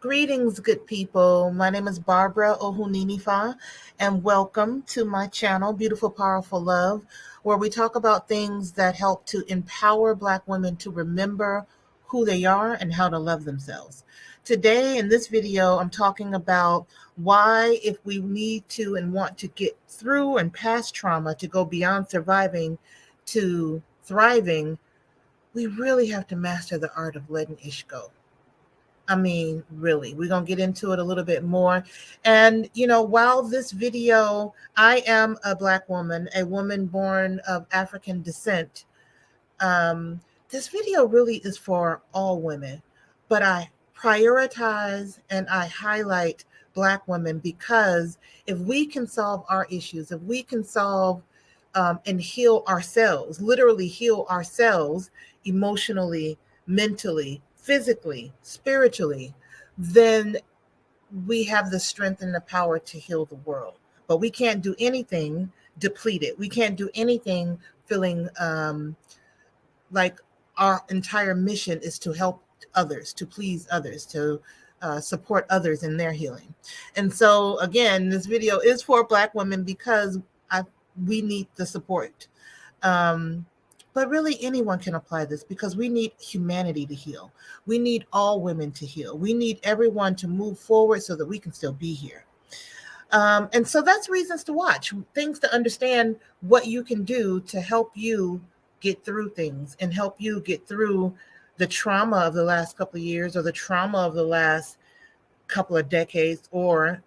Greetings, good people. My name is Barbara Ohuninifa, and welcome to my channel, Beautiful, Powerful Love, where we talk about things that help to empower Black women to remember who they are and how to love themselves. Today, in this video, I'm talking about why, if we need to and want to get through and past trauma to go beyond surviving to thriving, we really have to master the art of letting ish go. I mean, really, we're going to get into it a little bit more. And, while this video, I am a Black woman, a woman born of African descent. This video really is for all women, but I prioritize and I highlight Black women because if we can solve our issues, if we can solve and heal ourselves, literally heal ourselves emotionally, mentally, physically, spiritually, then we have the strength and the power to heal the world. But we can't do anything depleted. We can't do anything feeling like our entire mission is to help others, to please others, to support others in their healing. And so, again, this video is for Black women because we need the support. But really, anyone can apply this because we need humanity to heal. We need all women to heal. We need everyone to move forward so that we can still be here. And so that's reasons to watch, things to understand what you can do to help you get through things and help you get through the trauma of the last couple of years or the trauma of the last couple of decades, or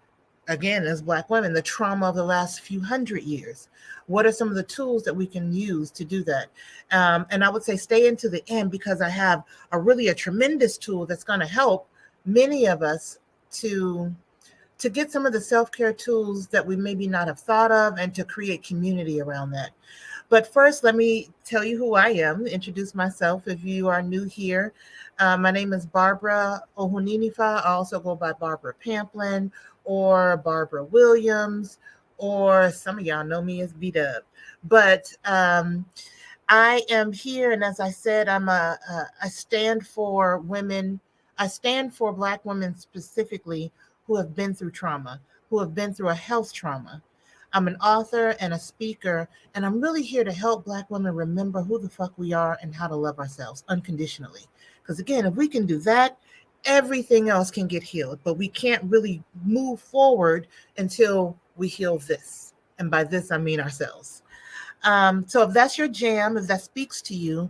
again, as Black women, the trauma of the last few hundred years. What are some of the tools that we can use to do that? And I would say stay into the end because I have a tremendous tool that's going to help many of us to get some of the self-care tools that we maybe not have thought of and to create community around that. But first, let me tell you who I am, introduce myself if you are new here. My name is Barbara Ohuninifa. I also go by Barbara Pamplin or Barbara Williams, or some of y'all know me as B-Dub. But I am here, and as I said, I stand for women. I stand for Black women specifically who have been through trauma, who have been through a health trauma. I'm an author and a speaker, and I'm really here to help Black women remember who the fuck we are and how to love ourselves unconditionally. Because again, if we can do that, everything else can get healed, but we can't really move forward until we heal this. And by this, I mean ourselves. So if that's your jam, if that speaks to you,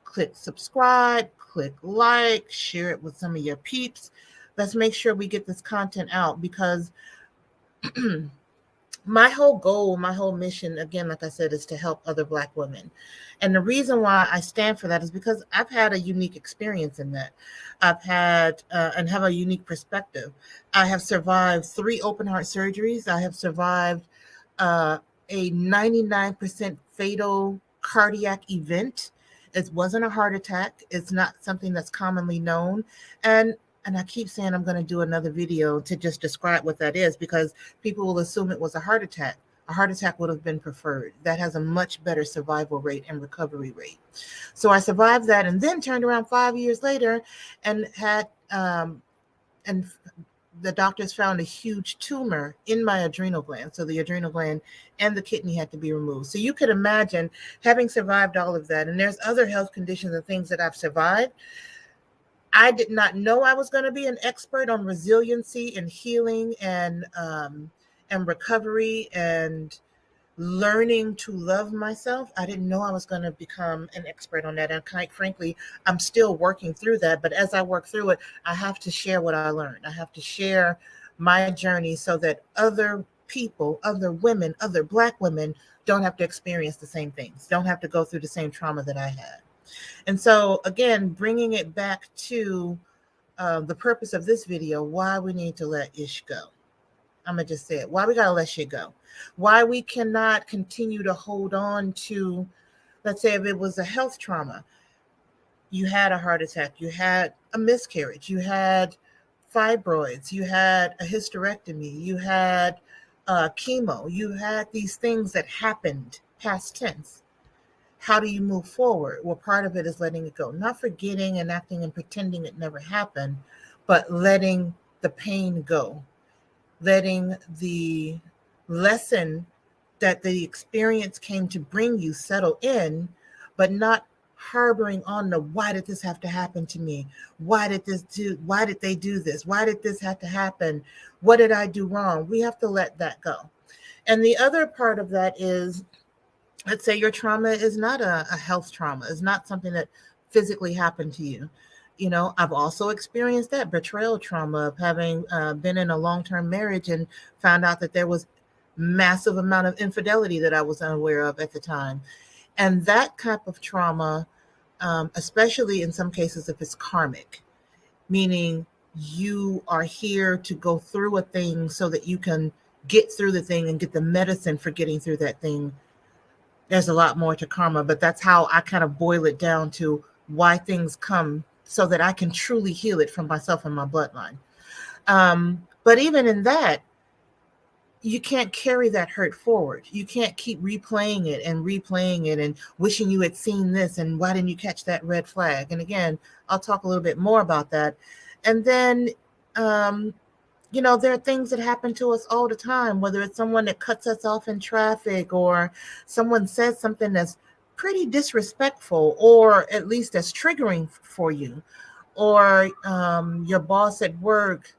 click subscribe, click like, share it with some of your peeps. Let's make sure we get this content out because my whole goal, my whole mission, again, like I said, is to help other Black women. And the reason why I stand for that is because I've had a unique experience in that. I've had and have a unique perspective. I have survived 3 open heart surgeries. I have survived a 99% fatal cardiac event. It wasn't a heart attack. It's not something that's commonly known. And I keep saying I'm going to do another video to just describe what that is because people will assume it was a heart attack. A heart attack would have been preferred. That has a much better survival rate and recovery rate. So I survived that and then turned around 5 years later and had, and the doctors found a huge tumor in my adrenal gland. So the adrenal gland and the kidney had to be removed. So you could imagine having survived all of that. And there's other health conditions and things that I've survived. I did not know I was going to be an expert on resiliency and healing and recovery and learning to love myself. I didn't know I was going to become an expert on that. And quite frankly, I'm still working through that. But as I work through it, I have to share what I learned. I have to share my journey so that other people, other women, other Black women don't have to experience the same things, don't have to go through the same trauma that I had. And so, again, bringing it back to the purpose of this video, why we need to let ish go. I'm going to just say it. Why we got to let shit go. Why we cannot continue to hold on to, let's say if it was a health trauma, you had a heart attack, you had a miscarriage, you had fibroids, you had a hysterectomy, you had chemo, you had these things that happened past tense. How do you move forward? Well, part of it is letting it go, not forgetting and acting and pretending it never happened, but letting the pain go, letting the lesson that the experience came to bring you settle in, but not harboring on the why did this have to happen to me? Why did they do this? Why did this have to happen? What did I do wrong? We have to let that go. And the other part of that is, let's say your trauma is not a health trauma, it's not something that physically happened to you. You know, I've also experienced that betrayal trauma of having been in a long-term marriage and found out that there was massive amount of infidelity that I was unaware of at the time. And that type of trauma, especially in some cases if it's karmic, meaning you are here to go through a thing so that you can get through the thing and get the medicine for getting through that thing. There's a lot more to karma, but that's how I kind of boil it down to why things come so that I can truly heal it from myself and my bloodline. But even in that, you can't carry that hurt forward. You can't keep replaying it and wishing you had seen this and why didn't you catch that red flag? And again, I'll talk a little bit more about that. And then, there are things that happen to us all the time, whether it's someone that cuts us off in traffic or someone says something that's pretty disrespectful or at least that's triggering for you, or your boss at work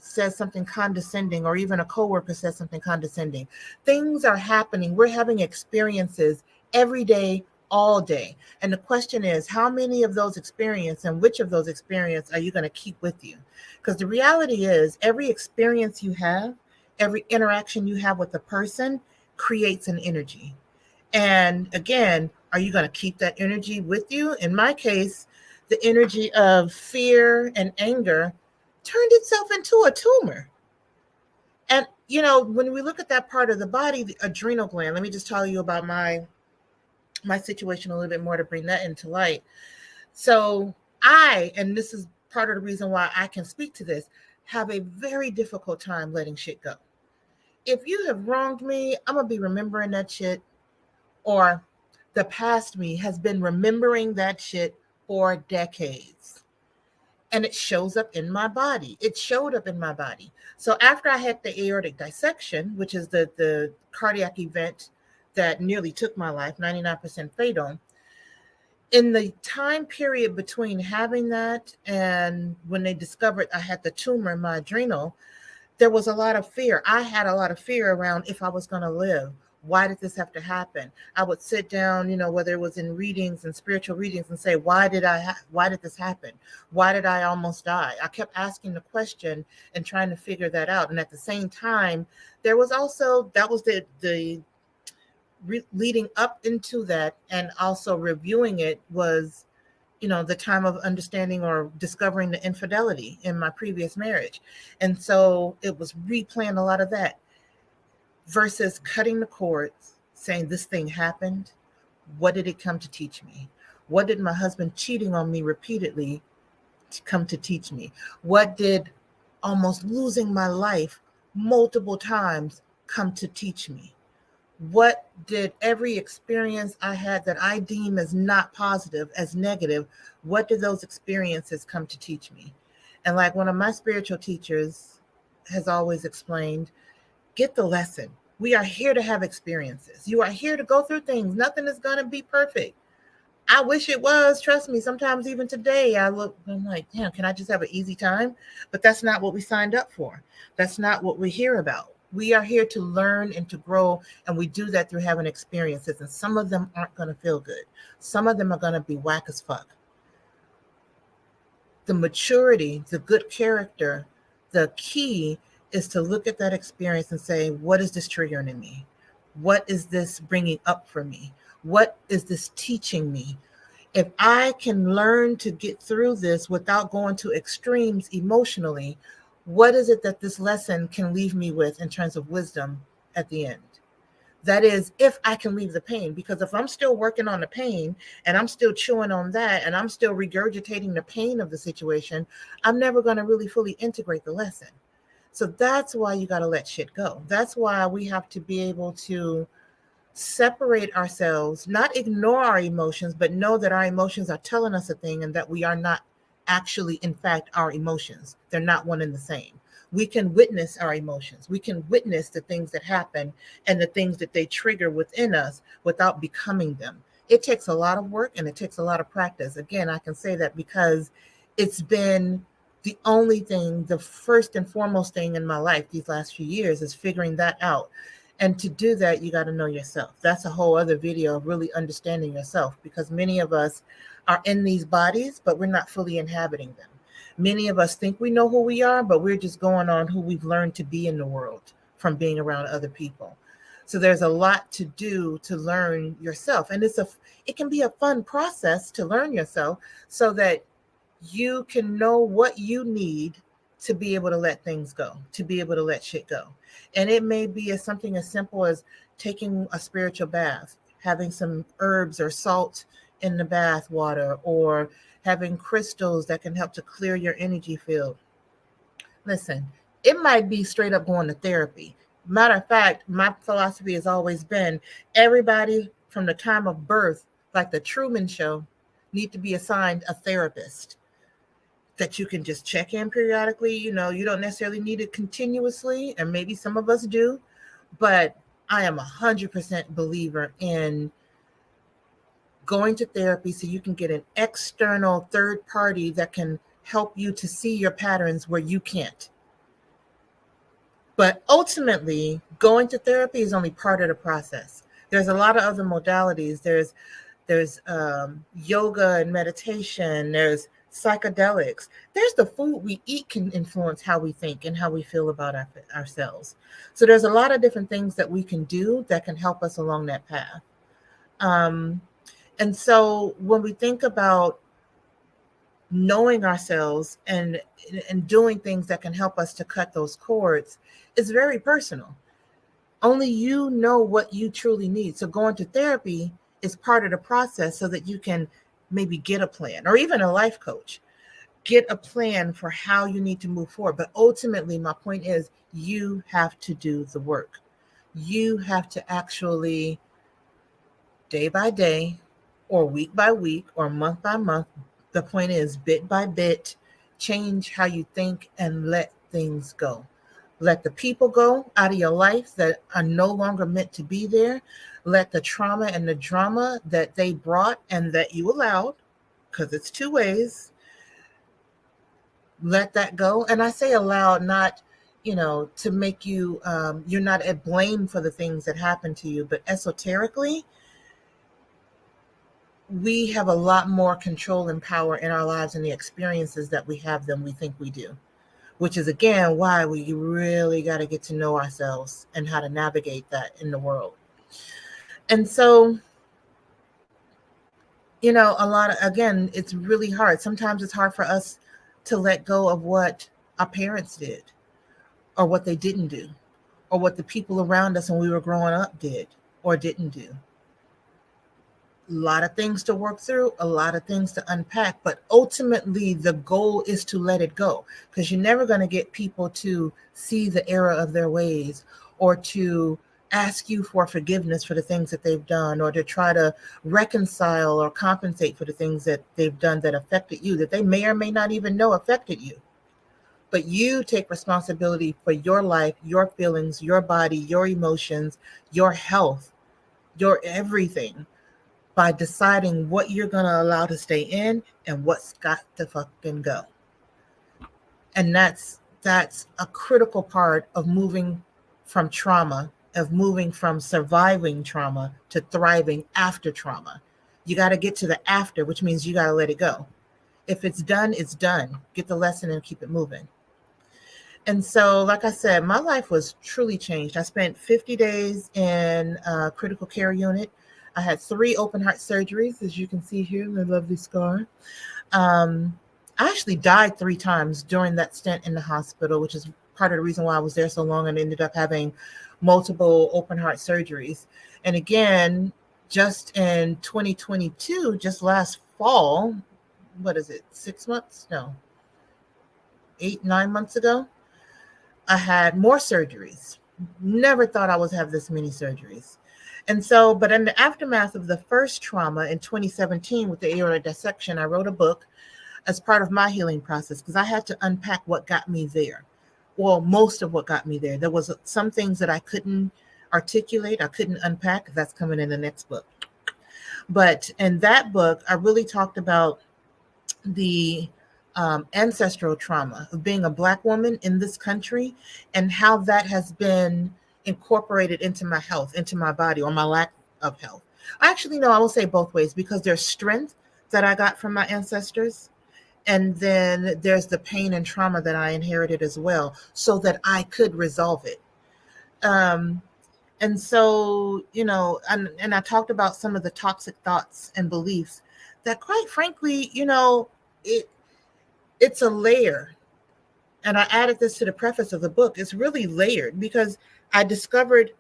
says something condescending, or even a coworker says something condescending. Things are happening. We're having experiences every day, all day. And the question is, how many of those experiences and which of those experiences are you going to keep with you? Because the reality is, every experience you have, every interaction you have with a person creates an energy. And again, are you going to keep that energy with you? In my case, the energy of fear and anger turned itself into a tumor. And, when we look at that part of the body, the adrenal gland, let me just tell you about my situation a little bit more to bring that into light. So and this is part of the reason why I can speak to this, have a very difficult time letting shit go. If you have wronged me, I'm going to be remembering that shit, or the past me has been remembering that shit for decades. And it shows up in my body. It showed up in my body. So after I had the aortic dissection, which is the cardiac event that nearly took my life, 99% fatal, in the time period between having that and when they discovered I had the tumor in my adrenal, there was a lot of fear. I had a lot of fear around if I was going to live. Why did this have to happen? I would sit down, whether it was in readings and spiritual readings, and say, why did this happen? Why did I almost die? I kept asking the question and trying to figure that out. And at the same time, there was also, that was the leading up into that, and also reviewing it was, the time of understanding or discovering the infidelity in my previous marriage. And so it was replaying a lot of that, versus cutting the cords, saying this thing happened. What did it come to teach me? What did my husband cheating on me repeatedly come to teach me? What did almost losing my life multiple times come to teach me? What did every experience I had that I deem as not positive, as negative, what did those experiences come to teach me? And like one of my spiritual teachers has always explained, get the lesson. We are here to have experiences. You are here to go through things. Nothing is going to be perfect. I wish it was. Trust me. Sometimes even today, I'm like, damn, can I just have an easy time? But that's not what we signed up for. That's not what we're here about. We are here to learn and to grow, and we do that through having experiences. And some of them aren't going to feel good. Some of them are going to be whack as fuck. The maturity, the good character, the key is to look at that experience and say, what is this triggering in me? What is this bringing up for me? What is this teaching me? If I can learn to get through this without going to extremes emotionally, what is it that this lesson can leave me with in terms of wisdom at the end? That is, if I can leave the pain, because if I'm still working on the pain and I'm still chewing on that and I'm still regurgitating the pain of the situation, I'm never going to really fully integrate the lesson. So that's why you got to let shit go. That's why we have to be able to separate ourselves, not ignore our emotions, but know that our emotions are telling us a thing and that we are not actually, in fact, our emotions. They're not one and the same. We can witness our emotions. We can witness the things that happen and the things that they trigger within us without becoming them. It takes a lot of work and it takes a lot of practice. Again, I can say that because it's been the only thing, the first and foremost thing in my life these last few years is figuring that out. And to do that, you got to know yourself. That's a whole other video of really understanding yourself, because many of us are in these bodies, but we're not fully inhabiting them. Many of us think we know who we are, but we're just going on who we've learned to be in the world from being around other people. So there's a lot to do to learn yourself. And it can be a fun process to learn yourself so that you can know what you need to be able to let things go, to be able to let shit go. And it may be something as simple as taking a spiritual bath, having some herbs or salt in the bath water, or having crystals that can help to clear your energy field. Listen, it might be straight up going to therapy. Matter of fact, my philosophy has always been everybody from the time of birth, like the Truman Show, need to be assigned a therapist that you can just check in periodically. You don't necessarily need it continuously, and maybe some of us do, but I am 100% believer in going to therapy so you can get an external third party that can help you to see your patterns where you can't. But ultimately, going to therapy is only part of the process. There's a lot of other modalities. There's yoga and meditation. There's psychedelics. There's the food we eat can influence how we think and how we feel about ourselves. So there's a lot of different things that we can do that can help us along that path. And so when we think about knowing ourselves and doing things that can help us to cut those cords, it's very personal. Only you know what you truly need. So going to therapy is part of the process so that you can maybe get a plan, or even a life coach, get a plan for how you need to move forward. But ultimately, my point is you have to do the work. You have to actually, day by day, or week by week, or month by month, the point is bit by bit, change how you think and let things go. Let the people go out of your life that are no longer meant to be there. Let the trauma and the drama that they brought and that you allowed, because it's two ways, let that go. And I say allowed, not, to make you, you're not at blame for the things that happened to you, but esoterically, we have a lot more control and power in our lives and the experiences that we have than we think we do, which is, again, why we really got to get to know ourselves and how to navigate that in the world. And so, again, it's really hard. Sometimes it's hard for us to let go of what our parents did, or what they didn't do, or what the people around us when we were growing up did or didn't do. A lot of things to work through, a lot of things to unpack, but ultimately the goal is to let it go, because you're never going to get people to see the error of their ways, or to ask you for forgiveness for the things that they've done, or to try to reconcile or compensate for the things that they've done that affected you, that they may or may not even know affected you. But you take responsibility for your life, your feelings, your body, your emotions, your health, your everything, by deciding what you're going to allow to stay in and what's got to fucking go. And that's a critical part of moving from trauma, of moving from surviving trauma to thriving after trauma. You got to get to the after, which means you got to let it go. If it's done, it's done. Get the lesson and keep it moving. And so, like I said, my life was truly changed. I spent 50 days in a critical care unit. I had 3 open heart surgeries, as you can see here, my lovely scar. I actually died 3 times during that stint in the hospital, which is part of the reason why I was there so long and ended up having multiple open heart surgeries. And again, just in 2022, just last fall, 6 months? No, 8, 9 months ago, I had more surgeries. Never thought I would have this many surgeries. And so, but in the aftermath of the first trauma in 2017 with the aortic dissection, I wrote a book. as part of my healing process, because I had to unpack what got me there. Well, most of what got me there. There was some things that I couldn't articulate, I couldn't unpack. That's coming in the next book. But in that book, I really talked about the ancestral trauma of being a Black woman in this country and how that has been incorporated into my health, into my body, or my lack of health. Actually, no, I will say both ways, because there's strength that I got from my ancestors. And then there's the pain and trauma that I inherited as well, so that I could resolve it. Um, and so, and I talked about some of the toxic thoughts and beliefs that, quite frankly, it it's a layer. And I added this to the preface of the book. It's really layered because I discovered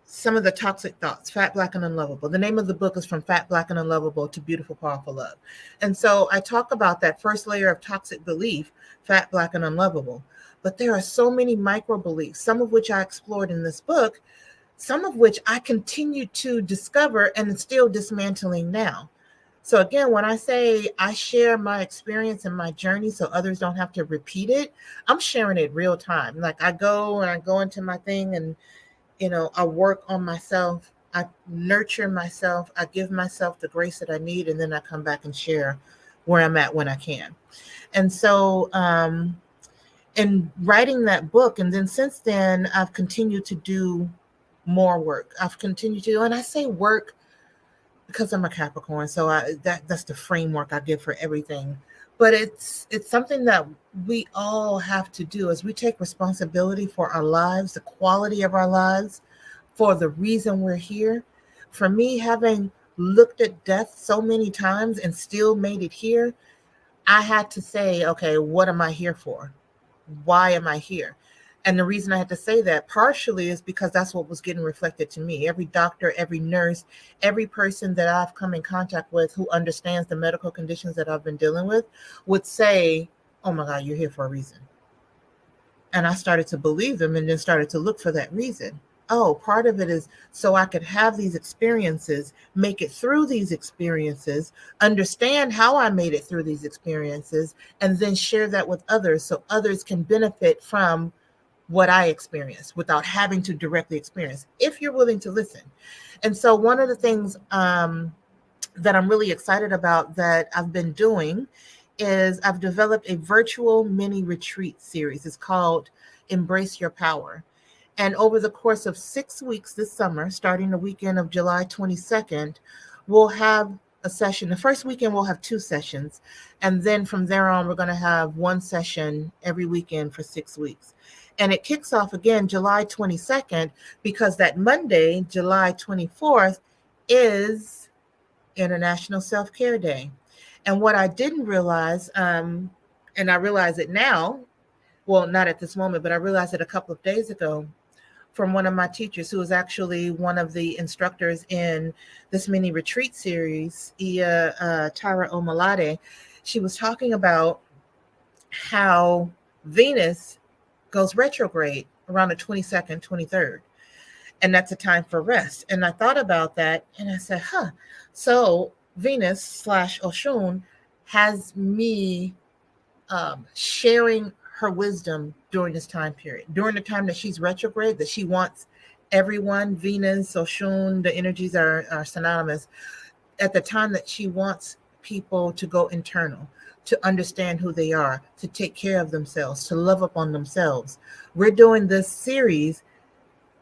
some of the toxic thoughts, Fat, Black, and Unlovable. The name of the book is From Fat, Black, and Unlovable to Beautiful, Powerful Love. And so I talk about that first layer of toxic belief, Fat, Black, and Unlovable. But there are so many micro beliefs, some of which I explored in this book, some of which I continue to discover and still dismantling now. So again, when I say I share my experience and my journey so others don't have to repeat it, I'm sharing it real time. Like I go into my thing and, I work on myself. I nurture myself. I give myself the grace that I need. And then I come back and share where I'm at when I can. And so in writing that book, and then since then, I've continued to do more work. I've continued to, and I say work because I'm a Capricorn, so that's the framework I give for everything. But it's something that we all have to do as we take responsibility for our lives, the quality of our lives, for the reason we're here. For me, having looked at death so many times and still made it here, I had to say, okay, what am I here for? Why am I here? And the reason I had to say that partially is because that's what was getting reflected to me. Every doctor, every nurse, every person that I've come in contact with who understands the medical conditions that I've been dealing with would say, oh my God, you're here for a reason. And I started to believe them and then started to look for that reason. Oh, part of it is so I could have these experiences, make it through these experiences, understand how I made it through these experiences, and then share that with others so others can benefit from what I experienced without having to directly experience, if you're willing to listen. And so one of the things that I'm really excited about that I've been doing is I've developed a virtual mini retreat series. It's called Embrace Your Power. And over the course of 6 weeks this summer, starting the weekend of July 22nd, we'll have a session. The first weekend we'll have 2 sessions. And then from there on, we're going to have 1 session every weekend for 6 weeks. And it kicks off again July 22nd because that Monday, July 24th, is International Self-Care Day. And what I didn't realize, and I realize it now, well, not at this moment, but I realized it a couple of days ago from one of my teachers who is actually one of the instructors in this mini retreat series, Tara Omalade. She was talking about how Venus goes retrograde around the 22nd, 23rd. And that's a time for rest. And I thought about that and I said, so Venus / Oshun has me sharing her wisdom during this time period, during the time that she's retrograde, that she wants everyone, Venus, Oshun, the energies are synonymous, at the time that she wants people to go internal, to understand who they are, to take care of themselves, to love upon themselves. We're doing this series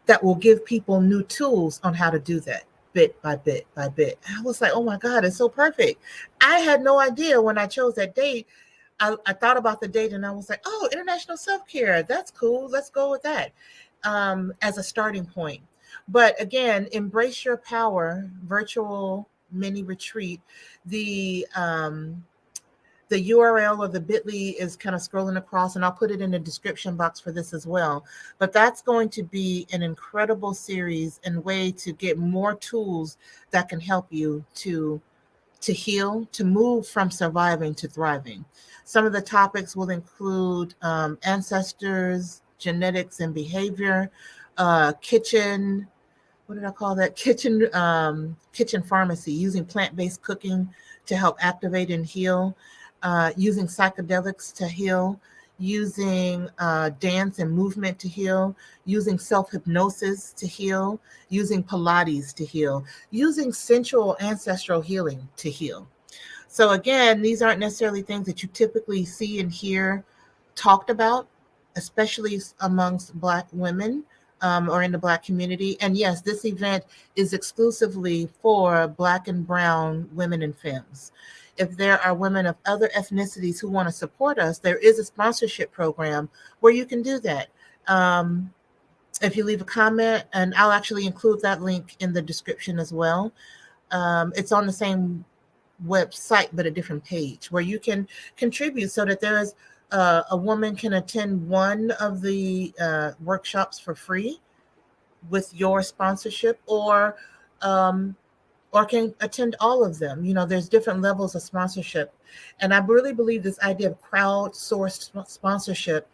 that will give people new tools on how to do that, bit by bit by bit. I was like, oh my God, it's so perfect. I had no idea when I chose that date. I thought about the date and I was like, oh, International Self-Care. That's cool. Let's go with that as a starting point. But again, Embrace Your Power virtual mini retreat. The URL or the bit.ly is kind of scrolling across, and I'll put it in the description box for this as well. But that's going to be an incredible series and way to get more tools that can help you to heal, to move from surviving to thriving. Some of the topics will include ancestors, genetics and behavior, kitchen, what did I call that? Kitchen pharmacy, using plant-based cooking to help activate and heal. using psychedelics to heal, using dance and movement to heal, using self hypnosis to heal, using Pilates to heal, using sensual ancestral healing to heal. So, again, these aren't necessarily things that you typically see and hear talked about, especially amongst Black women or in the Black community. And yes, this event is exclusively for Black and Brown women and femmes. If there are women of other ethnicities who want to support us, there is a sponsorship program where you can do that. If you leave a comment, and I'll actually include that link in the description as well. It's on the same website, but a different page where you can contribute so that there is a woman can attend one of the workshops for free with your sponsorship, um, or can attend all of them. You know, there's different levels of sponsorship. And I really believe this idea of crowdsourced sponsorship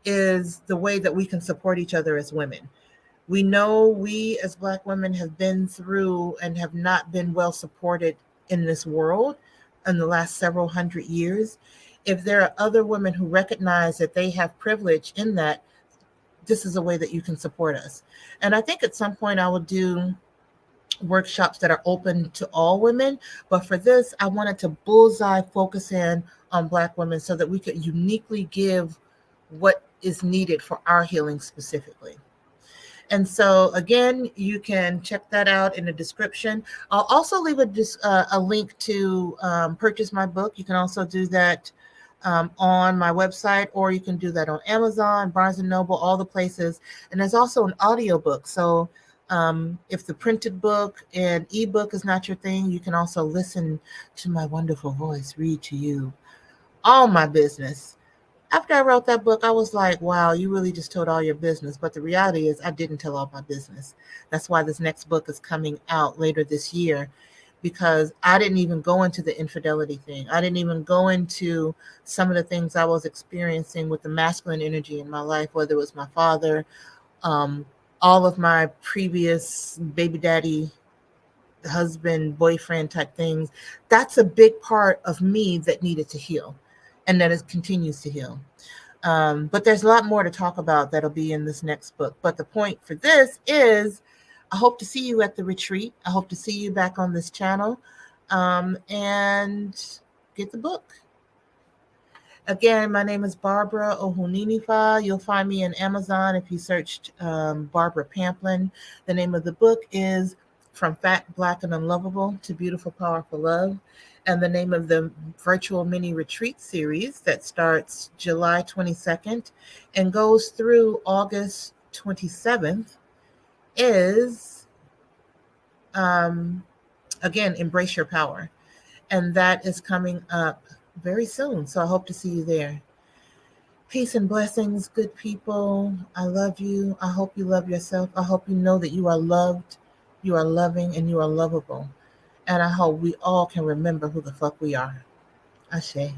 is the way that we can support each other as women. We know we as Black women have been through and have not been well supported in this world in the last several hundred years. If there are other women who recognize that they have privilege in that, this is a way that you can support us. And I think at some point I will do workshops that are open to all women. But for this, I wanted to bullseye focus in on Black women so that we could uniquely give what is needed for our healing specifically. And so, again, you can check that out in the description. I'll also leave a link to purchase my book. You can also do that on my website, or you can do that on Amazon, Barnes & Noble, all the places. And there's also an audiobook. So if the printed book and ebook is not your thing, you can also listen to my wonderful voice read to you all my business. After I wrote that book, I was like, wow, you really just told all your business. But the reality is I didn't tell all my business. That's why this next book is coming out later this year, because I didn't even go into the infidelity thing. I didn't even go into some of the things I was experiencing with the masculine energy in my life, whether it was my father, all of my previous baby daddy, husband, boyfriend type things. That's a big part of me that needed to heal, and that it continues to heal. But there's a lot more to talk about that'll be in this next book. But the point for this is I hope to see you at the retreat. I hope to see you back on this channel, and get the book. Again, my name is Barbara Ohuninifa. You'll find me in Amazon if you searched Barbara Pamplin. The name of the book is From Fat, Black, and Unlovable to Beautiful, Powerful Love. And the name of the virtual mini retreat series that starts July 22nd and goes through August 27th is, again, Embrace Your Power. And that is coming up very soon. So I hope to see you there. Peace and blessings, good people. I love you. I hope you love yourself. I hope you know that you are loved, you are loving, and you are lovable. And I hope we all can remember who the fuck we are. Ashe.